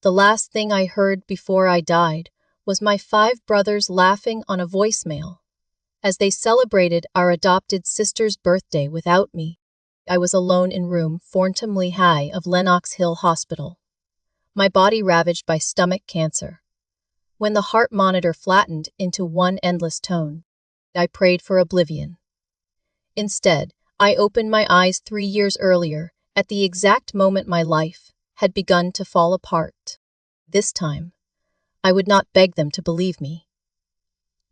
The last thing I heard before I died was my 5 brothers laughing on a voicemail as they celebrated our adopted sister's birthday without me. I was alone in room 4 high of Lenox Hill Hospital, my body ravaged by stomach cancer. When the heart monitor flattened into one endless tone, I prayed for oblivion. Instead, I opened my eyes 3 years earlier, at the exact moment my life had begun to fall apart. This time, I would not beg them to believe me.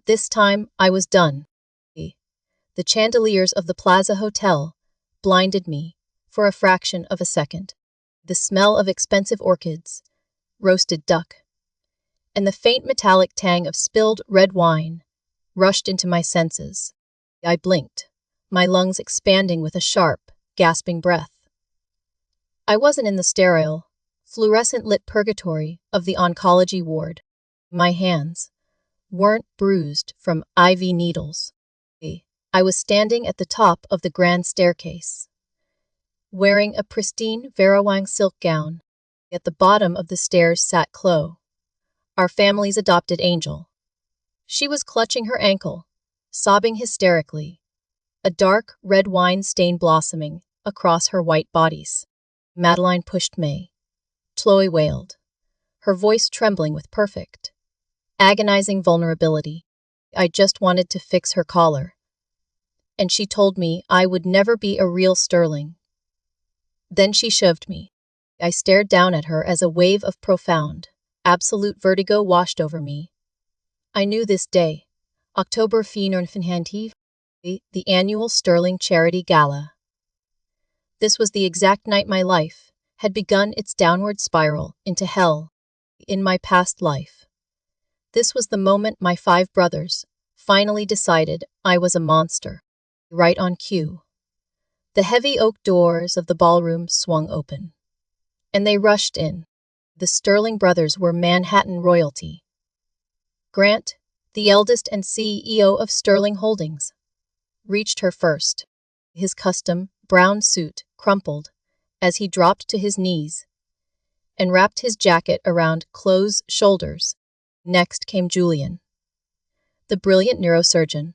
This time, I was done. The chandeliers of the Plaza Hotel blinded me for a fraction of a second. The smell of expensive orchids, roasted duck, and the faint metallic tang of spilled red wine rushed into my senses. I blinked, my lungs expanding with a sharp, gasping breath. I wasn't in the sterile, fluorescent-lit purgatory of the oncology ward. My hands weren't bruised from IV needles. I was standing at the top of the grand staircase, wearing a pristine Verawang silk gown. At the bottom of the stairs sat Chloe, our family's adopted angel. She was clutching her ankle, sobbing hysterically, a dark red wine stain blossoming across her white bodice. Madeline pushed me. Chloe wailed, her voice trembling with perfect, agonizing vulnerability. I just wanted to fix her collar, and she told me I would never be a real Sterling. Then she shoved me. I stared down at her as a wave of profound, absolute vertigo washed over me. I knew this day, October 14, the annual Sterling Charity Gala. This was the exact night my life had begun its downward spiral into hell. In my past life, this was the moment my 5 brothers finally decided I was a monster. Right on cue, the heavy oak doors of the ballroom swung open, and they rushed in. The Sterling brothers were Manhattan royalty. Grant, the eldest and CEO of Sterling Holdings, reached her first. His custom brown suit crumpled as he dropped to his knees and wrapped his jacket around Chloe's shoulders. Next came Julian, the brilliant neurosurgeon,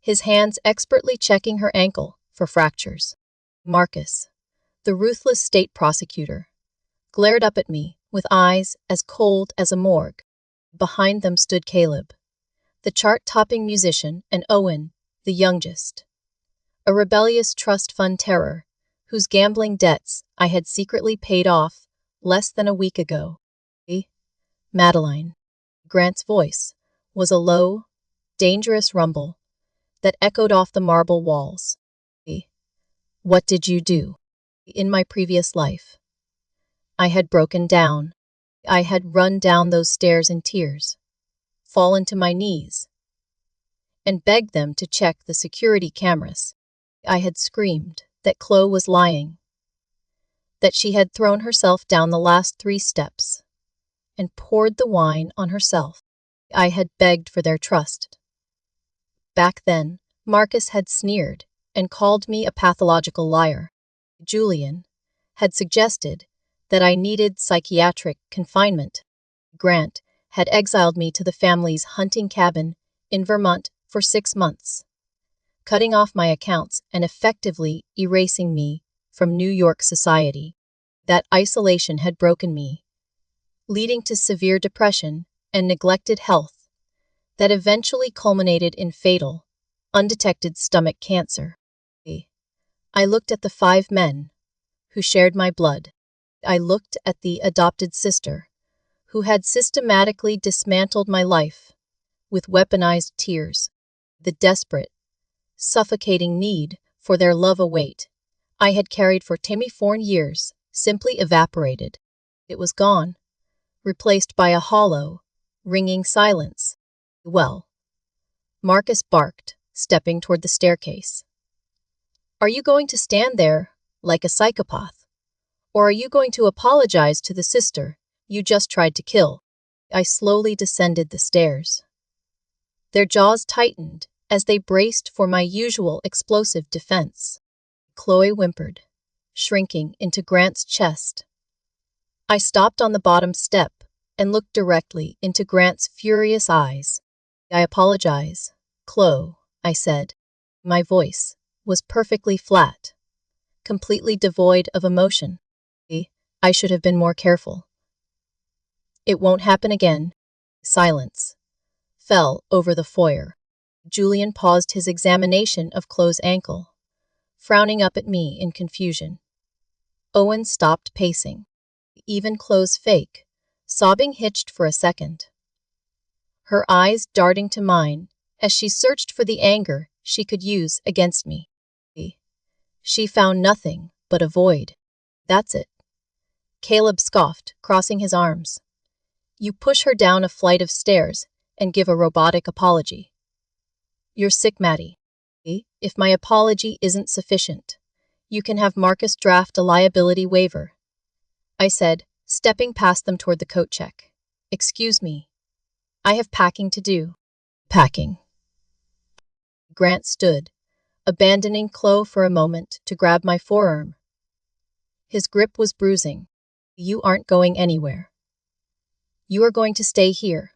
his hands expertly checking her ankle for fractures. Marcus, the ruthless state prosecutor, glared up at me with eyes as cold as a morgue. Behind them stood Caleb, the chart-topping musician, and Owen, the youngest, a rebellious trust fund terror whose gambling debts I had secretly paid off less than a week ago. Madeline. Grant's voice was a low, dangerous rumble that echoed off the marble walls. What did you do? In my previous life, I had broken down. I had run down those stairs in tears, fallen to my knees, and begged them to check the security cameras. I had screamed that Chloe was lying, that she had thrown herself down the last 3 steps and poured the wine on herself. I had begged for their trust. Back then, Marcus had sneered and called me a pathological liar. Julian had suggested that I needed psychiatric confinement. Grant had exiled me to the family's hunting cabin in Vermont for 6 months, cutting off my accounts and effectively erasing me from New York society. That isolation had broken me, leading to severe depression and neglected health that eventually culminated in fatal, undetected stomach cancer. I looked at the 5 men who shared my blood. I looked at the adopted sister who had systematically dismantled my life with weaponized tears. The desperate, suffocating need for their love await I had carried for 24 years simply evaporated. It was gone, replaced by a hollow, ringing silence. Well, Marcus barked, stepping toward the staircase. Are you going to stand there like a psychopath? Or are you going to apologize to the sister you just tried to kill? I slowly descended the stairs. Their jaws tightened as they braced for my usual explosive defense. Chloe whimpered, shrinking into Grant's chest. I stopped on the bottom step and looked directly into Grant's furious eyes. I apologize, Chloe, I said. My voice was perfectly flat, completely devoid of emotion. I should have been more careful. It won't happen again. Silence fell over the foyer. Julian paused his examination of Chloe's ankle, frowning up at me in confusion. Owen stopped pacing. Even Chloe's fake, sobbing hitched for a second, her eyes darting to mine as she searched for the anger she could use against me. She found nothing but a void. That's it. Caleb scoffed, crossing his arms. You push her down a flight of stairs and give a robotic apology. You're sick, Maddie. If my apology isn't sufficient, you can have Marcus draft a liability waiver, I said, stepping past them toward the coat check. Excuse me. I have packing to do. Packing. Grant stood, abandoning Chloe for a moment to grab my forearm. His grip was bruising. You aren't going anywhere. You are going to stay here.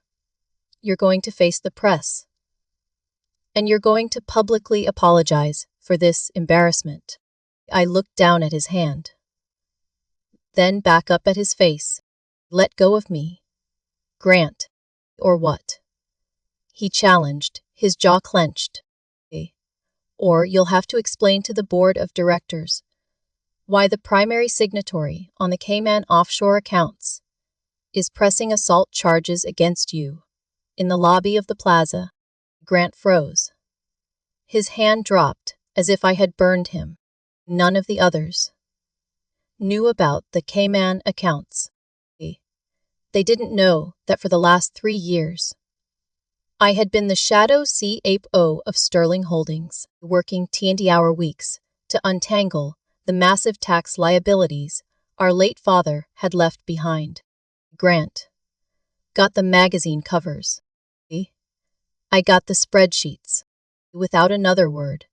You're going to face the press. And you're going to publicly apologize for this embarrassment. I looked down at his hand, then back up at his face. Let go of me. Grant. Or what? He challenged, his jaw clenched. Or you'll have to explain to the board of directors why the primary signatory on the Cayman offshore accounts is pressing assault charges against you. In the lobby of the plaza, Grant froze. His hand dropped as if I had burned him. None of the others knew about the Cayman accounts. They didn't know that for the last 3 years, I had been the shadow CFO of Sterling Holdings, working T&D-hour weeks to untangle the massive tax liabilities our late father had left behind. Grant got the magazine covers. I got the spreadsheets. Without another word,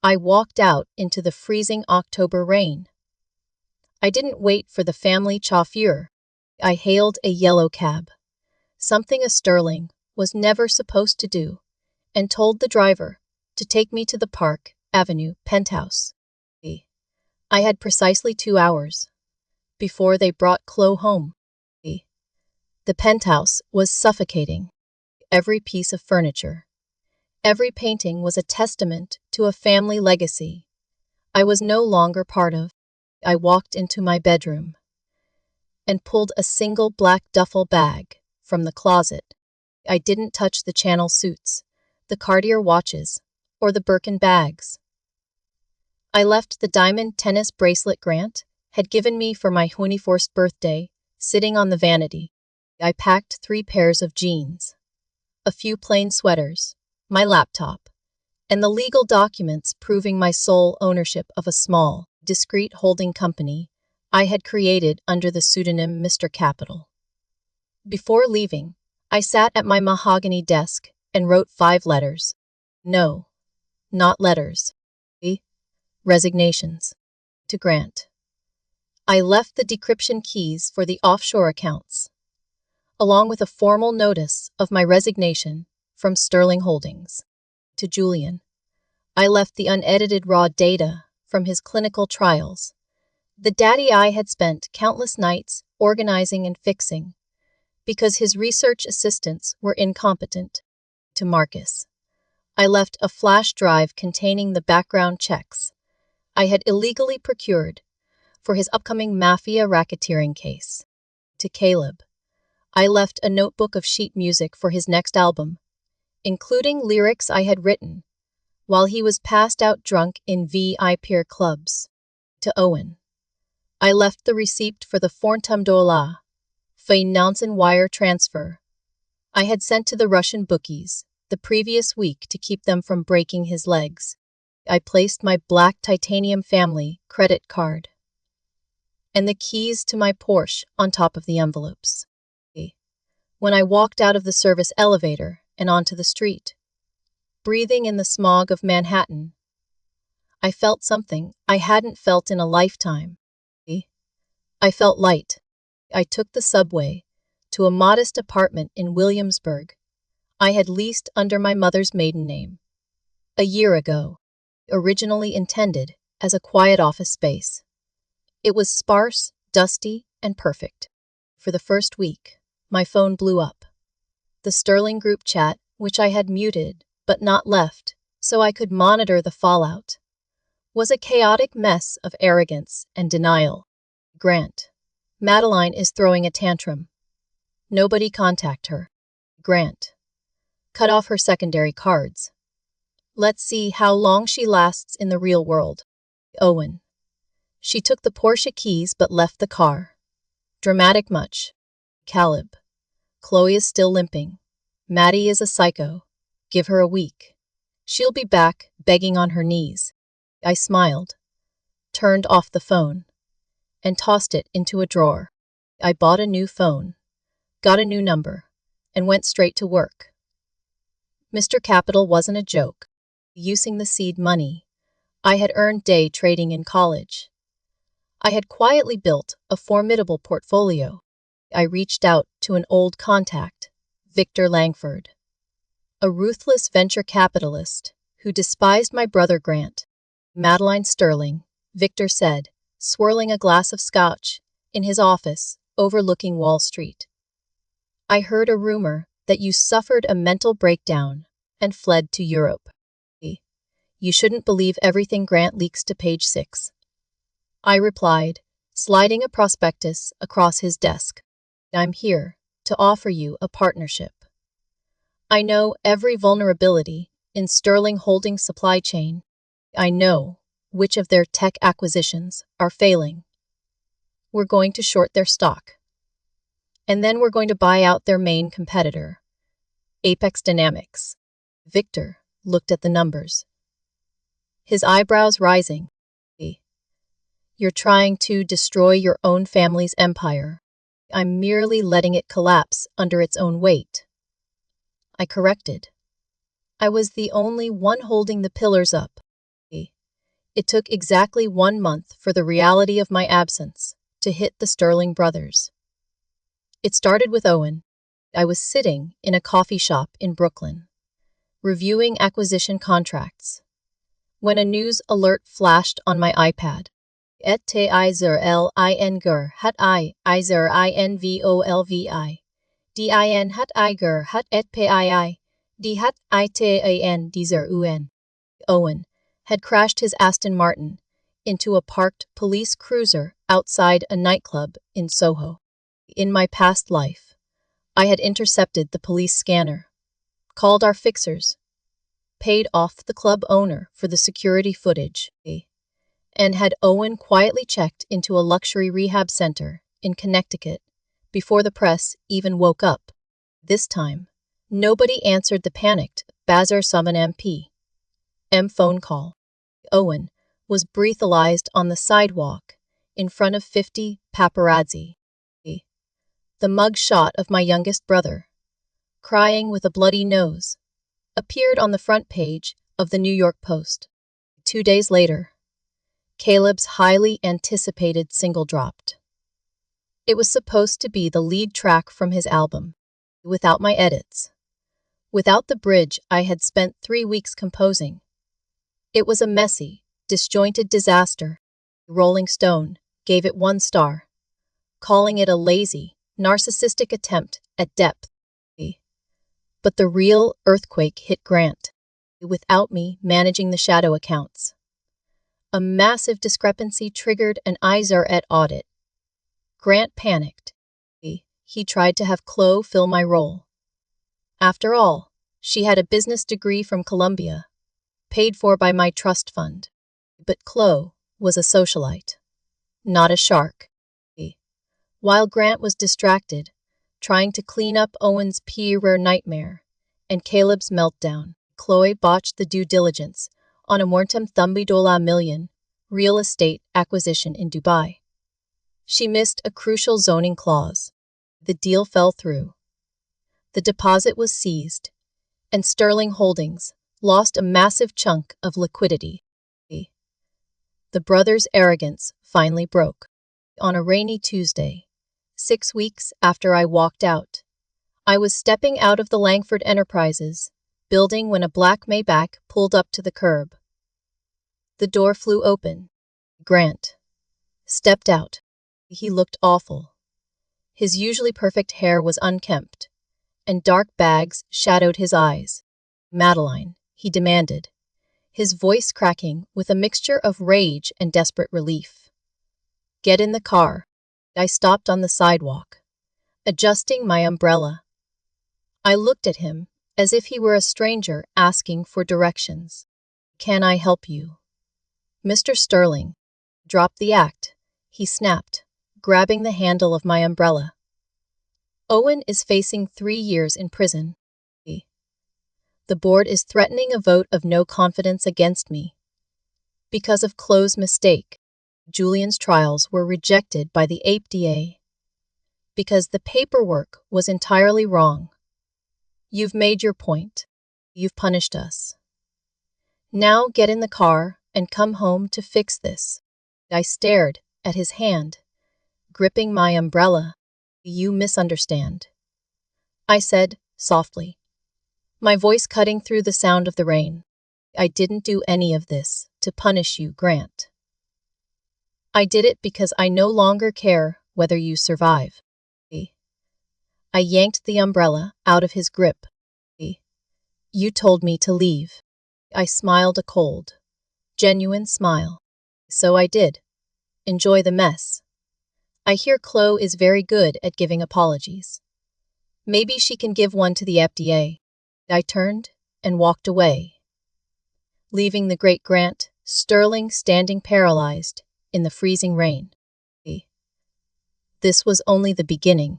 I walked out into the freezing October rain. I didn't wait for the family chauffeur. I hailed a yellow cab, something a Sterling was never supposed to do, and told the driver to take me to the Park Avenue penthouse. I had precisely 2 hours before they brought Chloe home. The penthouse was suffocating. Every piece of furniture, every painting was a testament to a family legacy I was no longer part of. I walked into my bedroom and pulled a single black duffel bag from the closet. I didn't touch the Channel suits, the Cartier watches, or the Birkin bags. I left the diamond tennis bracelet Grant had given me for my 21st birthday sitting on the vanity. I packed 3 pairs of jeans, a few plain sweaters, my laptop, and the legal documents proving my sole ownership of a small, discreet holding company I had created under the pseudonym Mr. Capital. Before leaving, I sat at my mahogany desk and wrote 5 letters. No, not letters. Resignations. To Grant. I left the decryption keys for the offshore accounts, along with a formal notice of my resignation from Sterling Holdings. To Julian, I left the unedited raw data from his clinical trials, the daddy I had spent countless nights organizing and fixing, because his research assistants were incompetent. To Marcus, I left a flash drive containing the background checks I had illegally procured for his upcoming mafia racketeering case. To Caleb, I left a notebook of sheet music for his next album, including lyrics I had written while he was passed out drunk in VIP clubs. To Owen, I left the receipt for the $4 financing wire transfer I had sent to the Russian bookies the previous week to keep them from breaking his legs. I placed my black titanium family credit card and the keys to my Porsche on top of the envelopes. When I walked out of the service elevator and onto the street, breathing in the smog of Manhattan, I felt something I hadn't felt in a lifetime. I felt light. I took the subway to a modest apartment in Williamsburg I had leased under my mother's maiden name. A year ago, originally intended as a quiet office space. It was sparse, dusty, and perfect. For the first week, my phone blew up. The Sterling group chat, which I had muted but not left so I could monitor the fallout, was a chaotic mess of arrogance and denial. Grant. Madeline is throwing a tantrum. Nobody contact her. Grant. Cut off her secondary cards. Let's see how long she lasts in the real world. Owen. She took the Porsche keys but left the car. Dramatic much. Caleb. Chloe is still limping. Maddie is a psycho. Give her a week. She'll be back, begging on her knees. I smiled, turned off the phone, and tossed it into a drawer. I bought a new phone, got a new number, and went straight to work. Mr. Capital wasn't a joke. Using the seed money I had earned day trading in college, I had quietly built a formidable portfolio. I reached out to an old contact, Victor Langford, a ruthless venture capitalist who despised my brother Grant. Madeline Sterling, Victor said, swirling a glass of scotch in his office overlooking Wall Street. I heard a rumor that you suffered a mental breakdown and fled to Europe. You shouldn't believe everything Grant leaks to Page 6. I replied, sliding a prospectus across his desk. I'm here to offer you a partnership. I know every vulnerability in Sterling Holdings' supply chain. I know which of their tech acquisitions are failing. We're going to short their stock. And then we're going to buy out their main competitor, Apex Dynamics. Victor looked at the numbers, his eyebrows rising. You're trying to destroy your own family's empire. I'm merely letting it collapse under its own weight. I corrected. I was the only one holding the pillars up. It took exactly 1 month for the reality of my absence to hit the Sterling brothers. It started with Owen. I was sitting in a coffee shop in Brooklyn, reviewing acquisition contracts, when a news alert flashed on my iPad. Et te izer linger hat izer involvi. Din hat iger hat et pii. D hat itan dieser un. Owen had crashed his Aston Martin into a parked police cruiser outside a nightclub in Soho. In my past life, I had intercepted the police scanner, called our fixers, paid off the club owner for the security footage, and had Owen quietly checked into a luxury rehab center in Connecticut before the press even woke up. This time, nobody answered the panicked Bazar Summon M phone call. Owen was breathalyzed on the sidewalk in front of 50 paparazzi. The mug shot of my youngest brother, crying with a bloody nose, appeared on the front page of the New York Post. 2 days later, Caleb's highly anticipated single dropped. It was supposed to be the lead track from his album, without my edits, without the bridge I had spent 3 weeks composing. It was a messy, disjointed disaster. Rolling Stone gave it 1 star, calling it a lazy, narcissistic attempt at depth. But the real earthquake hit Grant, without me managing the shadow accounts. A massive discrepancy triggered an ISRET audit. Grant panicked. He tried to have Chloe fill my role. After all, she had a business degree from Columbia, paid for by my trust fund. But Chloe was a socialite, not a shark. While Grant was distracted, trying to clean up Owen's rare nightmare and Caleb's meltdown, Chloe botched the due diligence on a $130 million real estate acquisition in Dubai. She missed a crucial zoning clause. The deal fell through. The deposit was seized, and Sterling Holdings lost a massive chunk of liquidity. The brothers' arrogance finally broke. On a rainy Tuesday, 6 weeks after I walked out. I was stepping out of the Langford Enterprises building when a black Maybach pulled up to the curb. The door flew open. Grant stepped out. He looked awful. His usually perfect hair was unkempt, and dark bags shadowed his eyes. Madeline, he demanded, his voice cracking with a mixture of rage and desperate relief. Get in the car. I stopped on the sidewalk, adjusting my umbrella. I looked at him as if he were a stranger asking for directions. Can I help you? Mr. Sterling, drop the act, he snapped, grabbing the handle of my umbrella. Owen is facing 3 years in prison. The board is threatening a vote of no confidence against me. Because of Chloe's mistake, Julian's trials were rejected by the APDA. Because the paperwork was entirely wrong. You've made your point. You've punished us. Now get in the car and come home to fix this. I stared at his hand, gripping my umbrella. You misunderstand, I said softly, my voice cutting through the sound of the rain. I didn't do any of this to punish you, Grant. I did it because I no longer care whether you survive. I yanked the umbrella out of his grip. You told me to leave. I smiled a cold, genuine smile. So I did. Enjoy the mess. I hear Chloe is very good at giving apologies. Maybe she can give one to the FDA. I turned and walked away, leaving the great Grant Sterling standing paralyzed in the freezing rain. This was only the beginning.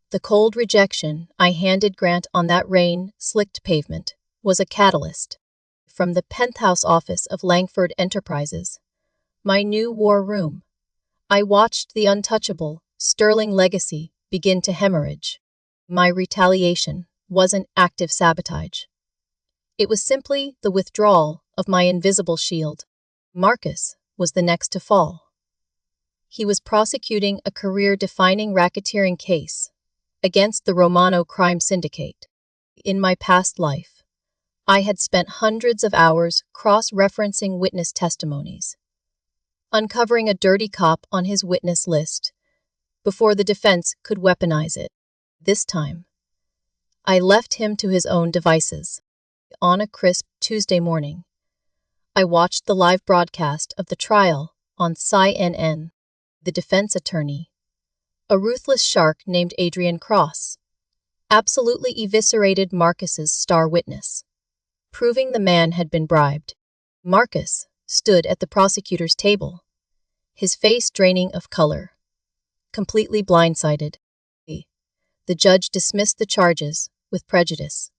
The cold rejection I handed Grant on that rain-slicked pavement was a catalyst. From the penthouse office of Langford Enterprises, my new war room, I watched the untouchable Sterling legacy begin to hemorrhage. My retaliation wasn't active sabotage. It was simply the withdrawal of my invisible shield. Marcus was the next to fall. He was prosecuting a career-defining racketeering case against the Romano crime syndicate. In my past life, I had spent hundreds of hours cross-referencing witness testimonies, uncovering a dirty cop on his witness list before the defense could weaponize it. This time, I left him to his own devices. On a crisp Tuesday morning, I watched the live broadcast of the trial on CNN. The defense attorney, a ruthless shark named Adrian Cross, absolutely eviscerated Marcus's star witness, proving the man had been bribed. Marcus stood at the prosecutor's table, his face draining of color, completely blindsided. The judge dismissed the charges with prejudice,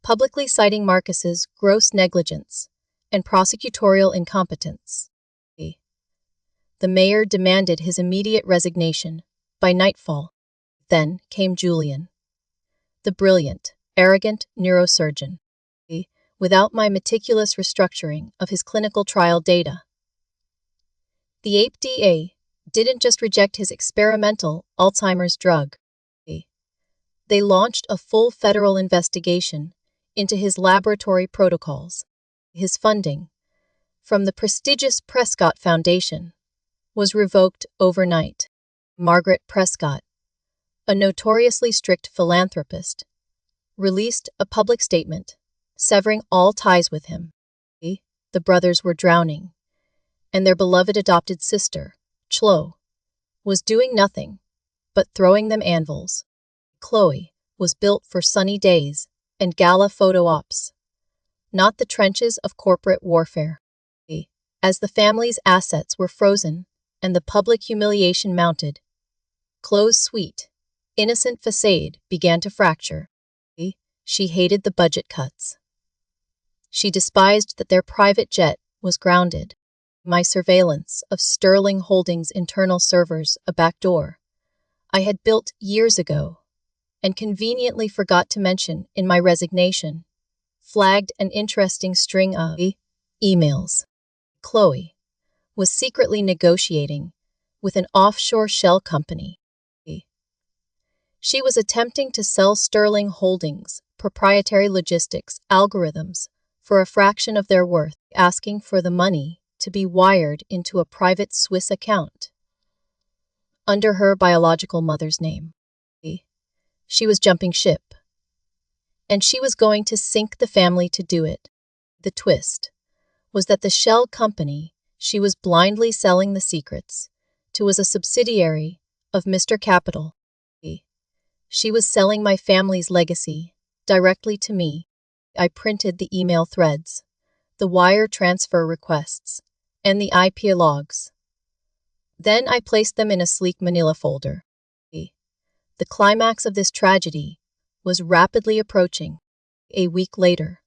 publicly citing Marcus's gross negligence and prosecutorial incompetence. The mayor demanded his immediate resignation by nightfall. Then came Julian, the brilliant, arrogant neurosurgeon, without my meticulous restructuring of his clinical trial data. The APDA didn't just reject his experimental Alzheimer's drug. They launched a full federal investigation into his laboratory protocols. His funding, from the prestigious Prescott Foundation, was revoked overnight. Margaret Prescott, a notoriously strict philanthropist, released a public statement, severing all ties with him. The brothers were drowning, and their beloved adopted sister, Chloe, was doing nothing but throwing them anvils. Chloe was built for sunny days and gala photo ops, not the trenches of corporate warfare. As the family's assets were frozen and the public humiliation mounted, Chloe's sweet, innocent facade began to fracture. She hated the budget cuts. She despised that their private jet was grounded. My surveillance of Sterling Holdings' internal servers, a backdoor I had built years ago and conveniently forgot to mention in my resignation, flagged an interesting string of emails. Chloe was secretly negotiating with an offshore shell company She was attempting to sell Sterling Holdings' proprietary logistics algorithms for a fraction of their worth, asking for the money to be wired into a private Swiss account under her biological mother's name. She was jumping ship, and she was going to sink the family to do it. The twist was that the shell company she was blindly selling the secrets to was a subsidiary of Mr. Capital. She was selling my family's legacy directly to me. I printed the email threads, the wire transfer requests, and the IP logs. Then I placed them in a sleek manila folder. The climax of this tragedy was rapidly approaching. A week later,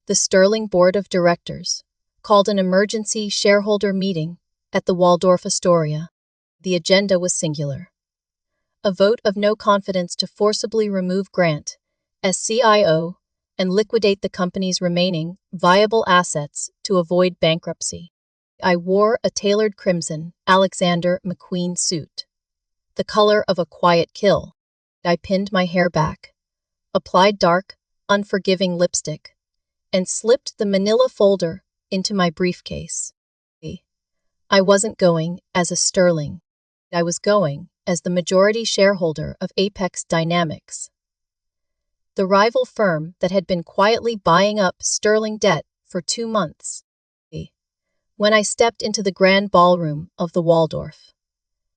the Sterling Board of Directors called an emergency shareholder meeting at the Waldorf Astoria. The agenda was singular: a vote of no confidence to forcibly remove Grant as CIO and liquidate the company's remaining viable assets to avoid bankruptcy. I wore a tailored crimson Alexander McQueen suit, the color of a quiet kill. I pinned my hair back, applied dark, unforgiving lipstick, and slipped the manila folder into my briefcase. I wasn't going as a Sterling. I was going as the majority shareholder of Apex Dynamics, the rival firm that had been quietly buying up Sterling debt for 2 months. When I stepped into the grand ballroom of the Waldorf,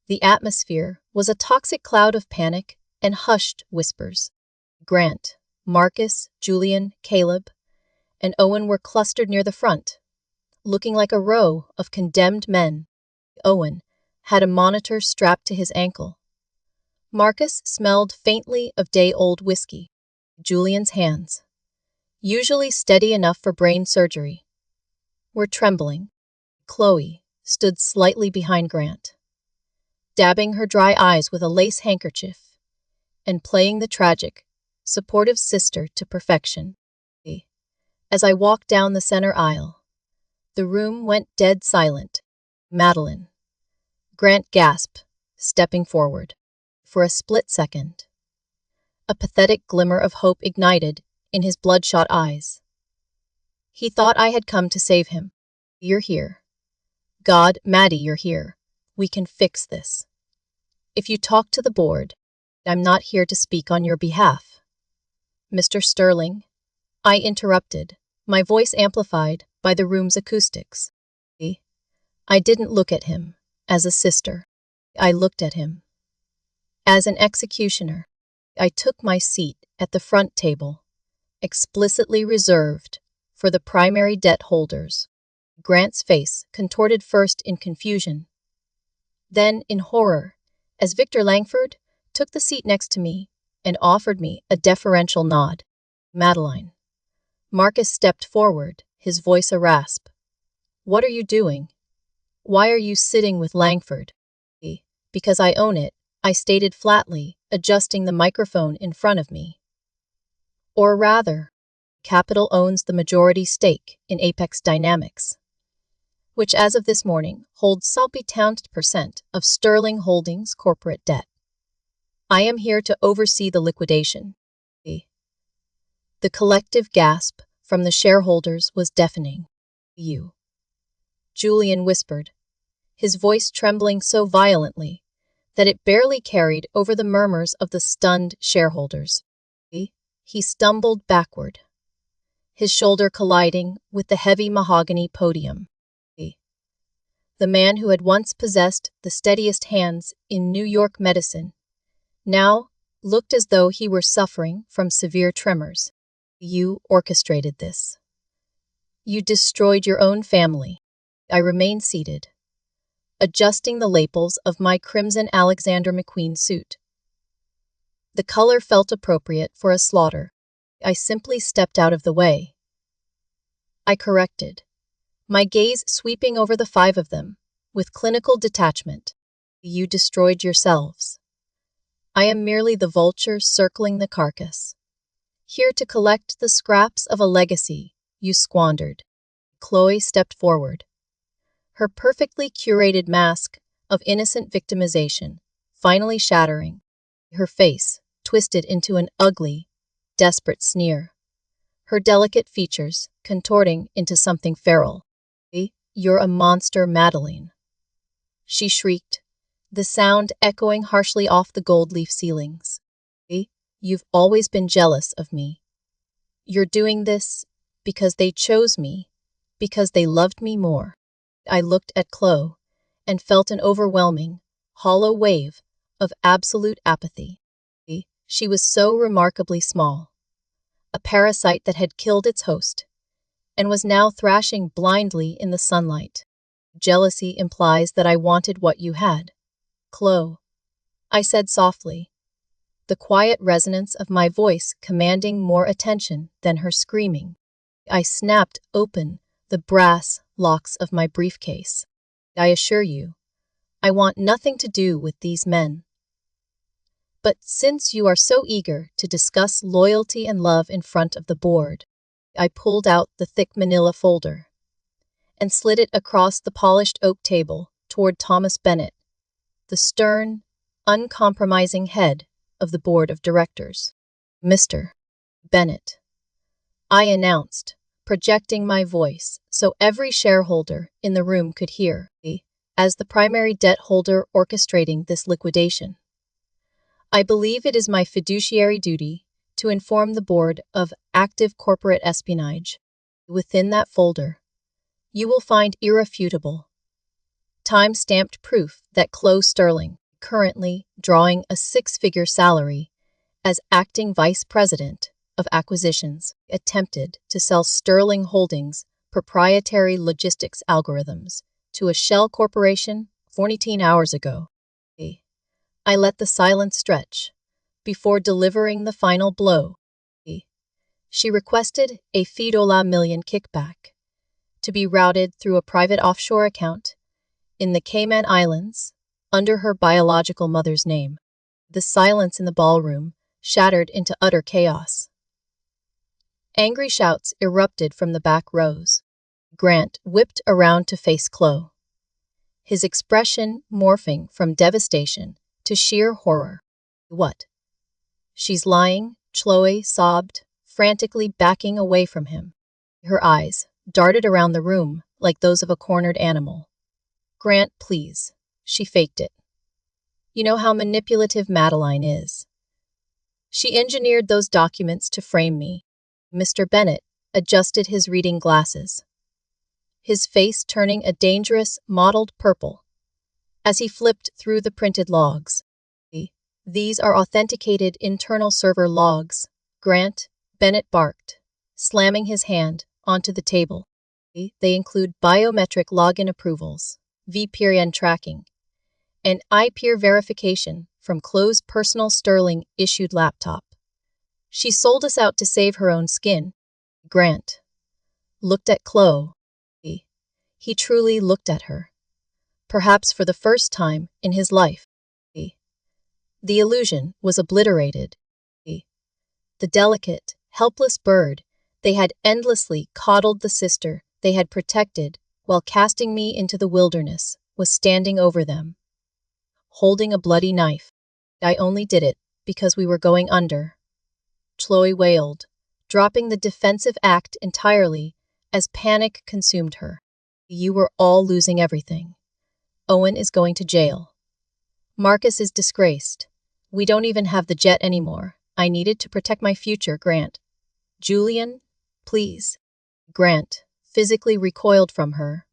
the atmosphere was a toxic cloud of panic and hushed whispers. Grant, Marcus, Julian, Caleb, and Owen were clustered near the front, looking like a row of condemned men. Owen had a monitor strapped to his ankle. Marcus smelled faintly of day-old whiskey. Julian's hands, usually steady enough for brain surgery, were trembling. Chloe stood slightly behind Grant, dabbing her dry eyes with a lace handkerchief and playing the tragic, supportive sister to perfection. As I walked down the center aisle, the room went dead silent. Madeline. Grant gasped, stepping forward. For a split second, a pathetic glimmer of hope ignited in his bloodshot eyes. He thought I had come to save him. You're here. God, Maddie, you're here. We can fix this. If you talk to the board, I'm not here to speak on your behalf. Mr. Sterling, I interrupted, my voice amplified by the room's acoustics. I didn't look at him as a sister. I looked at him as an executioner. I took my seat at the front table, explicitly reserved for the primary debt holders. Grant's face contorted first in confusion, then in horror, as Victor Langford took the seat next to me and offered me a deferential nod. Madeline. Marcus stepped forward, his voice a rasp. What are you doing? Why are you sitting with Langford? Because I own it, I stated flatly, adjusting the microphone in front of me. Or rather, Capital owns the majority stake in Apex Dynamics, which as of this morning holds 70% of Sterling Holdings' corporate debt. I am here to oversee the liquidation. The collective gasp from the shareholders was deafening. You. Julian whispered, his voice trembling so violently that it barely carried over the murmurs of the stunned shareholders. He stumbled backward, his shoulder colliding with the heavy mahogany podium. The man who had once possessed the steadiest hands in New York medicine now looked as though he were suffering from severe tremors. You orchestrated this. You destroyed your own family. I remained seated, adjusting the lapels of my crimson Alexander McQueen suit. The color felt appropriate for a slaughter. I simply stepped out of the way. I corrected, my gaze sweeping over the 5 of them, with clinical detachment. You destroyed yourselves. I am merely the vulture circling the carcass, here to collect the scraps of a legacy you squandered. Chloe stepped forward, her perfectly curated mask of innocent victimization finally shattering. her face twisted into an ugly, desperate sneer, her delicate features contorting into something feral. "You're a monster, Madeline," she shrieked, the sound echoing harshly off the gold leaf ceilings. "You've always been jealous of me. You're doing this because they chose me, because they loved me more." I looked at Chloe and felt an overwhelming, hollow wave of absolute apathy. She was so remarkably small, a parasite that had killed its host, and was now thrashing blindly in the sunlight. "Jealousy implies that I wanted what you had, Chloe," I said softly, the quiet resonance of my voice commanding more attention than her screaming. I snapped open the brass locks of my briefcase. "I assure you, I want nothing to do with these men. But since you are so eager to discuss loyalty and love in front of the board," I pulled out the thick manila folder and slid it across the polished oak table toward Thomas Bennett, the stern, uncompromising head of the board of directors. "Mr. Bennett," I announced, projecting my voice so every shareholder in the room could hear, as the primary debt holder orchestrating this liquidation. "I believe it is my fiduciary duty to inform the board of active corporate espionage. Within that folder, you will find irrefutable, time-stamped proof that Chloe Sterling, currently drawing a six-figure salary as acting vice president of acquisitions, attempted to sell Sterling Holdings' proprietary logistics algorithms to a shell corporation 14 hours ago." I let the silence stretch before delivering the final blow. "She requested a $1 million kickback to be routed through a private offshore account in the Cayman Islands under her biological mother's name." The silence in the ballroom shattered into utter chaos. Angry shouts erupted from the back rows. Grant whipped around to face Chloe, his expression morphing from devastation to sheer horror. "What? She's lying," Chloe sobbed, frantically backing away from him. Her eyes darted around the room like those of a cornered animal. "Grant, please." She faked it. "You know how manipulative Madeline is. She engineered those documents to frame me." Mr. Bennett adjusted his reading glasses, his face turning a dangerous, mottled purple as he flipped through the printed logs. "These are authenticated internal server logs," Grant, Bennett barked, slamming his hand onto the table. "They include biometric login approvals, VPN tracking, and IPEER verification from Chloe's personal Sterling-issued laptop. She sold us out to save her own skin." Grant looked at Chloe. He truly looked at her, perhaps for the first time in his life. The illusion was obliterated. The delicate, helpless bird they had endlessly coddled, the sister they had protected while casting me into the wilderness, was standing over them, holding a bloody knife. "I only did it because we were going under," Chloe wailed, dropping the defensive act entirely as panic consumed her. "You were all losing everything. Owen is going to jail. Marcus is disgraced. We don't even have the jet anymore. I needed to protect my future, Grant." "Julian, please." Grant physically recoiled from her,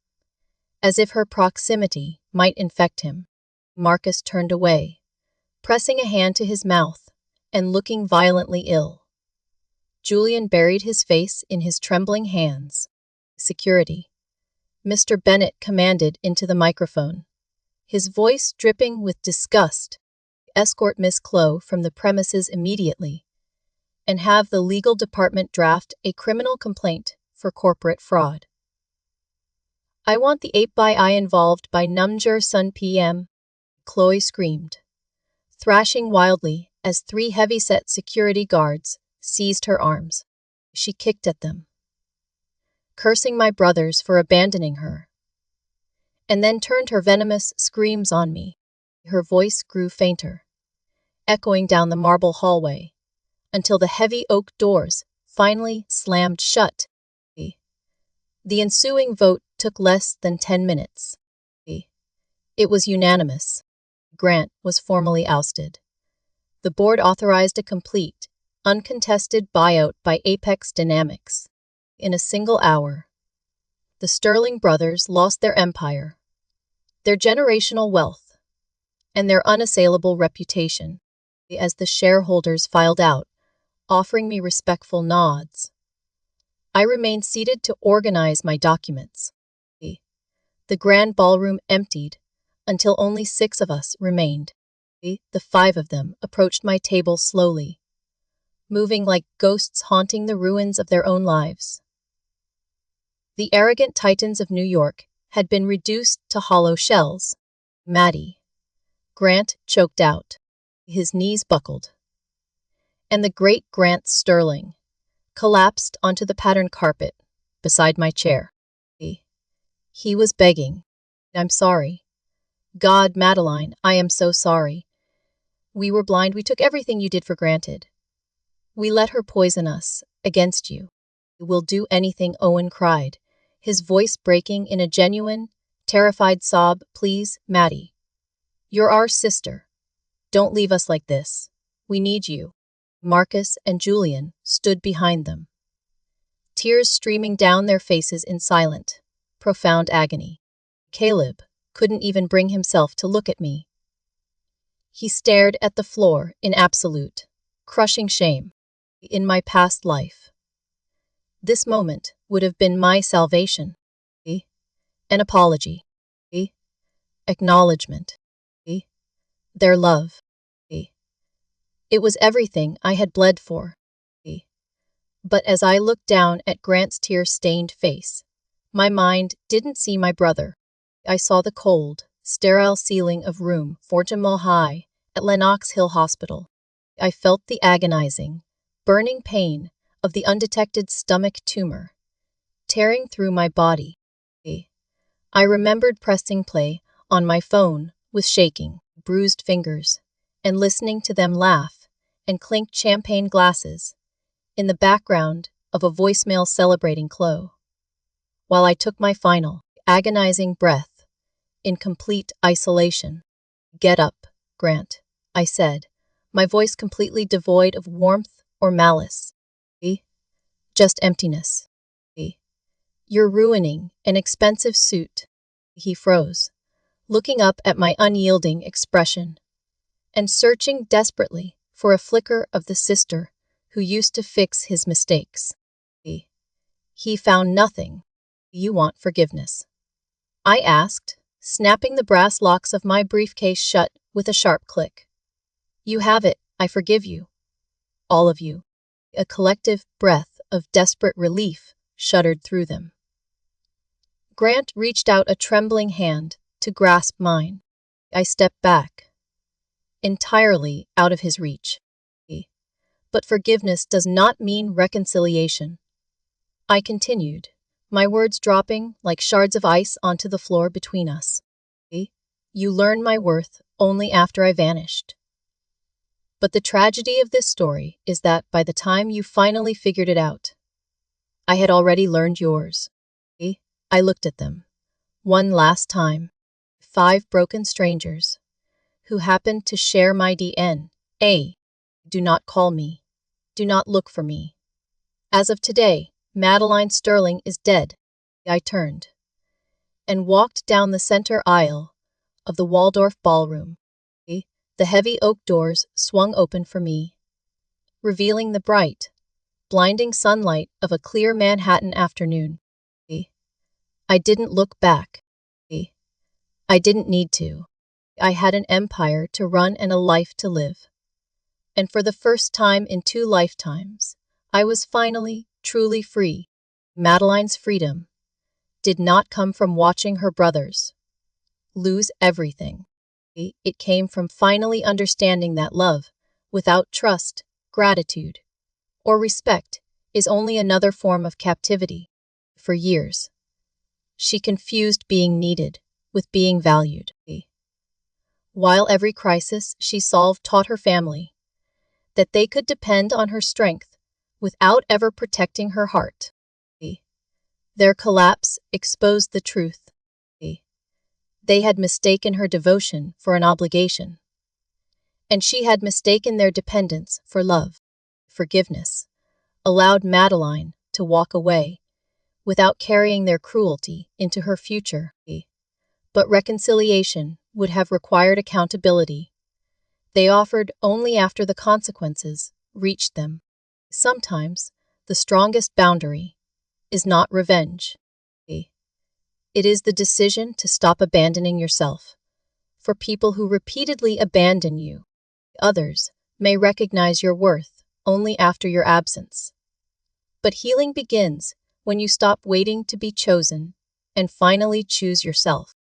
as if her proximity might infect him. Marcus turned away, pressing a hand to his mouth and looking violently ill. Julian buried his face in his trembling hands. "Security," Mr. Bennett commanded into the microphone, his voice dripping with disgust. "Escort Miss Chloe from the premises immediately, and have the legal department draft a criminal complaint for corporate fraud. I want the 8x I involved by Numjer Sun PM." Chloe screamed, thrashing wildly as 3 heavy-set security guards seized her arms. She kicked at them, cursing my brothers for abandoning her, and then turned her venomous screams on me. Her voice grew fainter echoing down the marble hallway, until the heavy oak doors finally slammed shut. The ensuing vote took less than 10 minutes. It was unanimous. Grant was formally ousted. The board authorized a complete, uncontested buyout by Apex Dynamics. In a single hour, the Sterling brothers lost their empire, their generational wealth, and their unassailable reputation. As the shareholders filed out, offering me respectful nods, I remained seated to organize my documents. The grand ballroom emptied until only 6 of us remained. The 5 of them approached my table slowly, moving like ghosts haunting the ruins of their own lives. The arrogant titans of New York had been reduced to hollow shells. Maddie. Grant choked out. His knees buckled. And the great Grant Sterling collapsed onto the patterned carpet beside my chair. He was begging. I'm sorry. God, Madeline, I am so sorry. We were blind. We took everything you did for granted. We let her poison us against you. We'll do anything, Owen cried, his voice breaking in a genuine, terrified sob. Please, Maddie. You're our sister. Don't leave us like this. We need you. Marcus and Julian stood behind them, tears streaming down their faces in silent, profound agony. Caleb couldn't even bring himself to look at me. He stared at the floor in absolute, crushing shame. In my past life, this moment would have been my salvation. An apology. Acknowledgement. Their love. It was everything I had bled for. But as I looked down at Grant's tear-stained face, my mind didn't see my brother. I saw the cold, sterile ceiling of room 40 Mile High at Lenox Hill Hospital. I felt the agonizing, burning pain of the undetected stomach tumor tearing through my body. I remembered pressing play on my phone with shaking, bruised fingers, and listening to them laugh and clink champagne glasses in the background of a voicemail celebrating Chloe, while I took my final, agonizing breath in complete isolation. Get up, Grant, I said, my voice completely devoid of warmth or malice. Just emptiness. You're ruining an expensive suit. He froze, looking up at my unyielding expression, and searching desperately for a flicker of the sister who used to fix his mistakes. He found nothing. You want forgiveness? I asked, snapping the brass locks of my briefcase shut with a sharp click. You have it. I forgive you. All of you. A collective breath of desperate relief shuddered through them. Grant reached out a trembling hand to grasp mine. I stepped back, entirely out of his reach. But forgiveness does not mean reconciliation. I continued, my words dropping like shards of ice onto the floor between us. You learn my worth only after I vanished. But the tragedy of this story is that by the time you finally figured it out, I had already learned yours. I looked at them, one last time. 5 broken strangers, who happened to share my DNA. Do not call me. Do not look for me. As of today, Madeline Sterling is dead. I turned and walked down the center aisle of the Waldorf ballroom. The heavy oak doors swung open for me, revealing the bright, blinding sunlight of a clear Manhattan afternoon. I didn't look back. I didn't need to. I had an empire to run and a life to live. And for the first time in 2 lifetimes, I was finally, truly free. Madeline's freedom did not come from watching her brothers lose everything. It came from finally understanding that love, without trust, gratitude, or respect, is only another form of captivity. For years, she confused being needed with being valued. while every crisis she solved taught her family that they could depend on her strength without ever protecting her heart. Their collapse exposed the truth. They had mistaken her devotion for an obligation, and she had mistaken their dependence for love. Forgiveness allowed Madeline to walk away without carrying their cruelty into her future. But reconciliation would have required accountability. They offered only after the consequences reached them. Sometimes the strongest boundary is not revenge. It is the decision to stop abandoning yourself for people who repeatedly abandon you. Others may recognize your worth only after your absence. But healing begins when you stop waiting to be chosen and finally choose yourself.